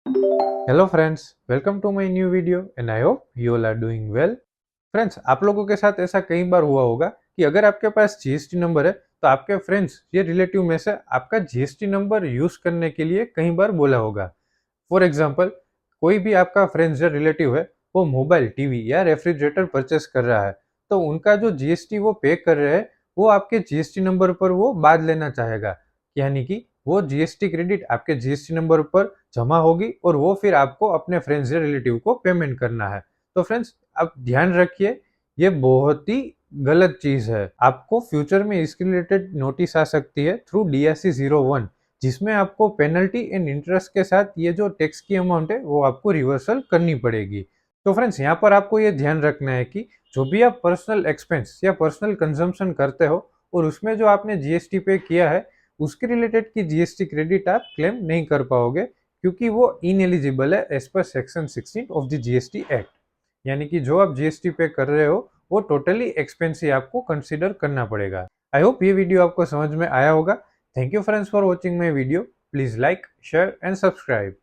Hello friends, welcome to my new video and I hope you all are doing well. Friends, आप लोगों के साथ ऐसा कई बार हुआ होगा कि अगर आपके पास जीएसटी नंबर है तो आपके फ्रेंड्स या रिलेटिव में से आपका जीएसटी नंबर यूज करने के लिए कई बार बोला होगा। फॉर एग्जांपल, कोई भी आपका फ्रेंड्स या रिलेटिव है, वो मोबाइल, टीवी या रेफ्रिजरेटर परचेस कर रहा है, तो उनका जो जीएसटी वो पे कर रहे हैं वो आपके जीएसटी नंबर पर वो बाद लेना चाहेगा। यानी कि वो जीएसटी क्रेडिट आपके जीएसटी नंबर पर जमा होगी और वो फिर आपको अपने फ्रेंड्स या रिलेटिव को पेमेंट करना है। तो फ्रेंड्स, आप ध्यान रखिए, ये बहुत ही गलत चीज है। आपको फ्यूचर में इसके रिलेटेड नोटिस आ सकती है थ्रू DSC 01, जिसमें आपको पेनल्टी एंड इंटरेस्ट के साथ ये जो टैक्स की अमाउंट है वो आपको रिवर्सल करनी पड़ेगी। तो फ्रेंड्स, यहाँ पर आपको ये ध्यान रखना है कि जो भी आप पर्सनल एक्सपेंस या पर्सनल कंजम्पशन करते हो और उसमें जो आपने जीएसटी पे किया है, उसके रिलेटेड की जीएसटी क्रेडिट आप क्लेम नहीं कर पाओगे, क्योंकि वो इनएलिजिबल है as per section 16 of the GST act. यानी कि जो आप जीएसटी पे कर रहे हो वो टोटली एक्सपेंस ही आपको कंसिडर करना पड़ेगा। आई होप ये वीडियो आपको समझ में आया होगा। Thank you friends for watching my video. Please like, share and subscribe.